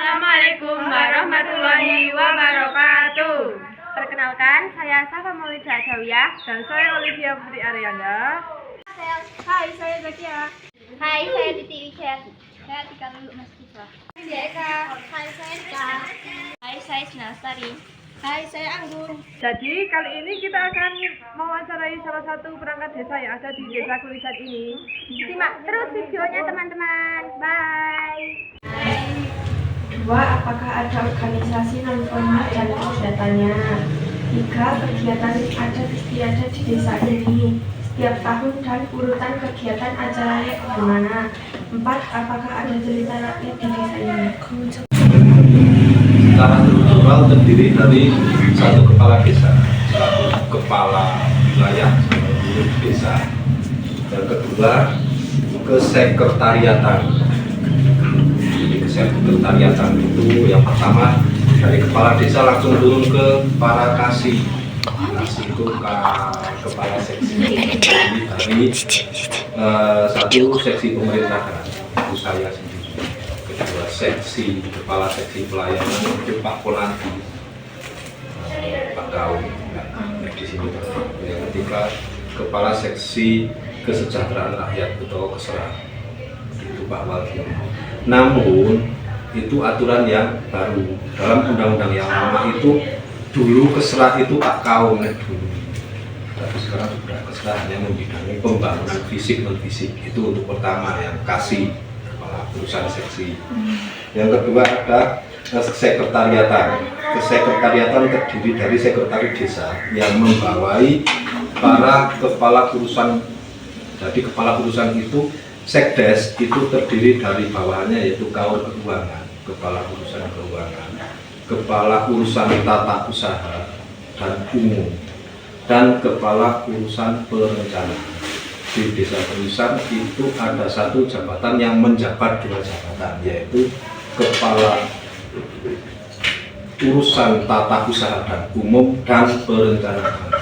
Assalamualaikum warahmatullahi wabarakatuh. Perkenalkan, saya Safa Maulida Adawiyah Dan saya Olivia Putri Arianda. Hai, saya Zakia. Hai, saya Titi Wijayati. Saya Tika Lulu Mahasiswa. Saya Eka. Hai, saya Eka. Hai, saya Sinastari. Hai, saya Anggun. Jadi kali ini kita akan mewawancarai salah satu perangkat desa yang ada di Desa Kulisan ini. Simak terus videonya teman-teman. Bye. Dua, apakah ada organisasi non-formal dan kegiatannya? Tiga, kegiatan adat istiadat di desa ini setiap tahun dan urutan kegiatan acaranya bagaimana? Empat, apakah ada cerita rakyat di desa ini? Secara struktural terdiri dari satu kepala desa, satu kepala wilayah seluruh desa. Yang kedua, kesekretariatan. Jadi kesekretariatan itu yang pertama dari kepala desa langsung turun ke para kasih. Kasih itu kepala seksi. Jadi dari satu seksi pemerintahan itu saya sendiri. Kedua seksi, kepala seksi pelayanan itu Pak Ponanti, Pak Gaung, di sini. Yang ketiga, kepala seksi kesejahteraan rakyat atau Kesra, itu Pak Waldi. Namun itu aturan yang baru dalam undang-undang yang lama itu dulu Kesra itu Pak Kaung dulu. Tapi sekarang sudah Kesra hanya membidangi pembangunan fisik non fisik, itu untuk pertama yang kasih urusan seksi. Yang kedua ada kesekretariatan. Kesekretariatan terdiri dari sekretaris desa yang membawai para kepala urusan. Jadi kepala urusan itu sekdes itu terdiri dari bawahannya yaitu kaur keuangan, kepala urusan keuangan, kepala urusan tata usaha dan umum, dan kepala urusan perencanaan. Di desa Kulisan itu ada satu jabatan yang menjabat dua jabatan, yaitu kepala urusan tata usaha dan umum dan perencanaan,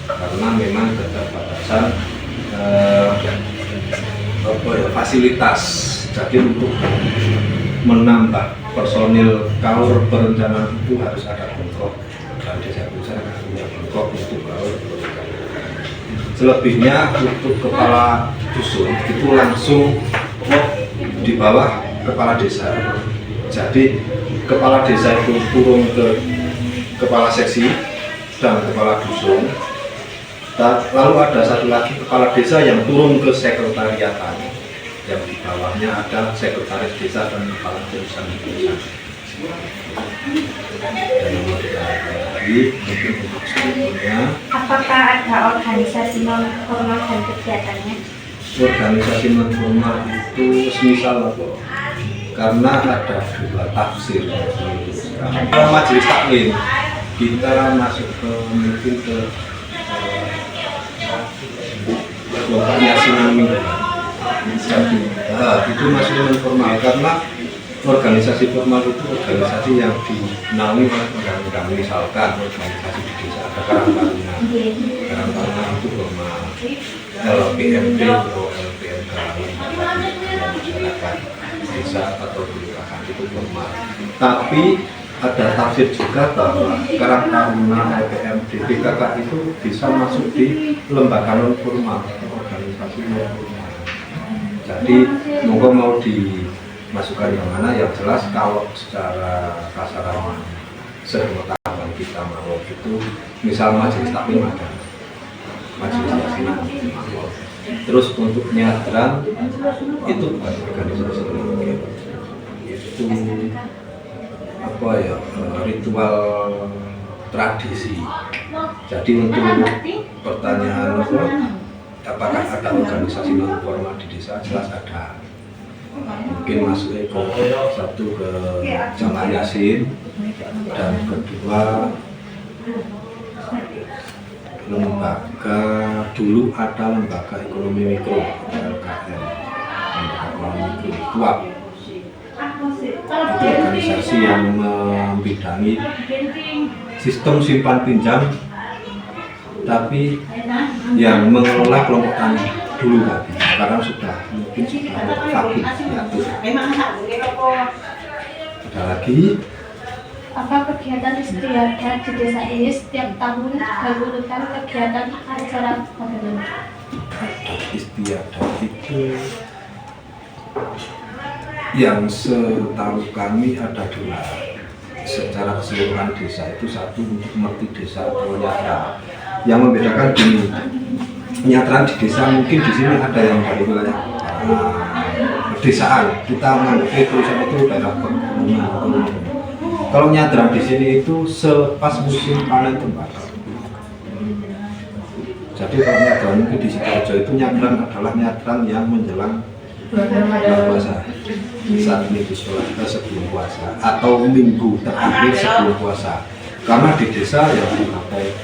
karena memang keterbatasan fasilitas. Jadi untuk menambah personil kaur perencanaan itu harus ada kontrak, dan desa Kulisan punya kontrak untuk kaur perencanaan. Selebihnya untuk kepala dusun itu langsung di bawah kepala desa. Jadi kepala desa itu turun ke kepala seksi dan kepala dusun. Dan lalu ada satu lagi kepala desa yang turun ke sekretariatan, yang di bawahnya ada sekretaris desa dan kepala urusan desa. Dan nomor lagi mungkin untuk sebelumnya, Apakah ada organisasi non-formal dan kegiatannya? organisasi non formal itu semisal apa? Karena ada dua tafsir. Majelis taklim kita masuk ke mungkin ke kelompoknya Sinami. Jadi itu masih non formal, karena organisasi formal itu organisasi yang dinaungi oleh undang-undang. Misalkan organisasi di desa ada Karang Taruna. Karang Taruna itu formal. LPMD atau LPMK, masyarakat desa atau kelurahan itu formal. Tapi ada tafsir juga bahwa Karang Taruna, LPMD, PKK itu bisa masuk di lembaga non formal atau organisasi non formal. Jadi monggo mau dimasukkan yang mana, yang jelas kalau secara kasaran sepengetahuan kita mau itu misal majelis taklim ada, majelis yasinan, terus untuk nyadran itu bukan organisasi itu apa ya, ritual tradisi. Jadi untuk pertanyaan apakah ada organisasi non formal di desa, jelas ada. Mungkin masuknya ke satu ke Jamaah Yasin, dan kedua lembaga, dulu ada lembaga ekonomi mikro LKM, lembaga ekonomi mikro TUAP. Itu organisasi yang membidangi sistem simpan pinjam, tapi yang mengelola kelompok tani dulu tadi. Sekarang sudah mungkin sudah vakum diatur. Ada lagi. Apa kegiatan istiadat di desa ini setiap tahun berurutan kegiatan acara pembangunan? Adat istiadat itu yang setahu kami ada dua. Secara keseluruhan desa itu satu untuk merti desa atau nyadran. Yang membedakan di nyadran di desa mungkin di sini ada yang dari wilayah pedesaan. Kita menganggap tulisan itu daerah pegunungan. Kalau nyadran di sini itu selepas musim panen tembakau. Jadi kalau nyadran mungkin di Sidoarjo itu nyadran adalah nyadran yang menjelang bulan puasa. Saat minggu sebelum puasa atau minggu terakhir sebelum puasa. Karena di desa yang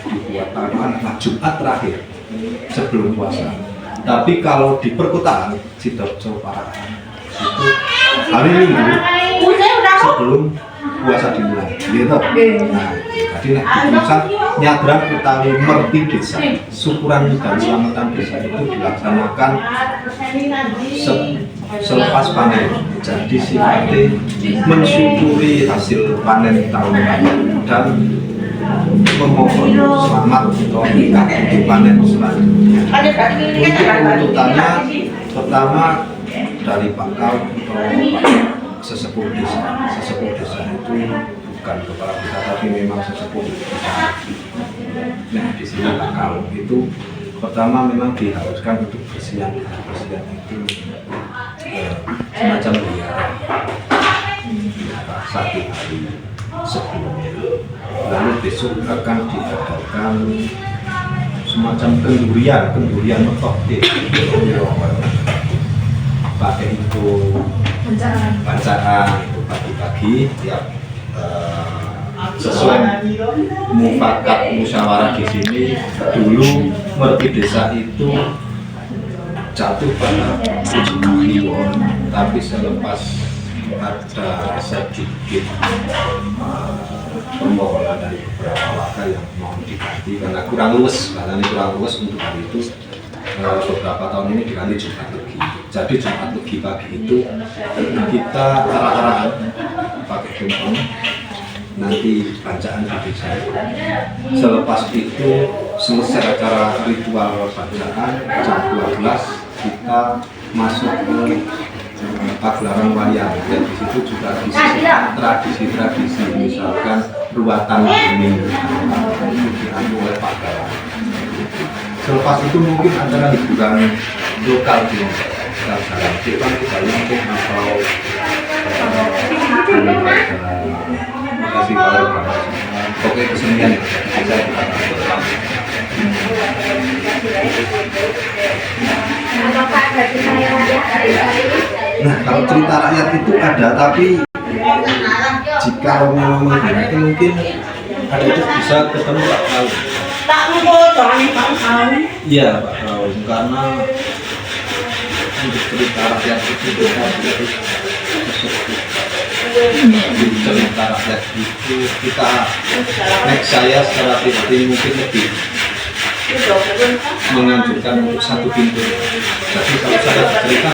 dibuat tanaman adalah Jumat terakhir sebelum puasa. Tapi kalau di perkotaan Sidoarjo Parakan itu hari Minggu sebelum puasa dimulai, gitu. Nah, jadi tulisan nyadran utawi merti desa, syukuran dan selamatan desa itu dilaksanakan selepas panen. Jadi sifatnya mensyukuri hasil panen tahun lalu dan memohon selamat atau berkah untuk panen selanjutnya. Untuk tuntutannya pertama dari bakal atau sesepuh desa. Sesepuh desa itu bukan kepala desa tapi memang sesepuh desa. Nah di sini bakal itu pertama memang diharuskan untuk bersihan. Bersihan itu semacam biara 1 hari sebelumnya. Lalu besok akan diadakan semacam kendurian metok pakai itu bacaan itu pagi-pagi tiap sesuai mufakat musyawarah di sini. Dulu merti desa itu jatuh pada 7 kliwon, tapi selepas ada sedikit permohonan dari beberapa warga yang mohon diganti karena kurang luwes untuk hari itu. Beberapa tahun ini diganti Jumat Legi. Jadi Jumat Legi pagi itu kita arah-arahan pakai gempong, nanti bacaan di desa. Selepas itu selesai acara ritual bacaan jam 12 kita masuk ke pagelaran wayang. Dan di situ juga tradisi-tradisi misalkan ruatan ini diambil oleh pagelaran. Selepas itu mungkin acara hiburan lokal di Jalan Jepang, Lampung atau festival pokoknya kesenian bisa kita Nah kalau cerita rakyat itu ada, tapi jika memang menghendaki mungkin ada itu bisa ketemu Pak Raul. Iya Pak Raul, karena untuk cerita rakyat itu kita harus cerita rakyat itu kita saya secara pribadi mungkin lebih menganjurkan untuk satu pintu. Jadi kalau saya cerita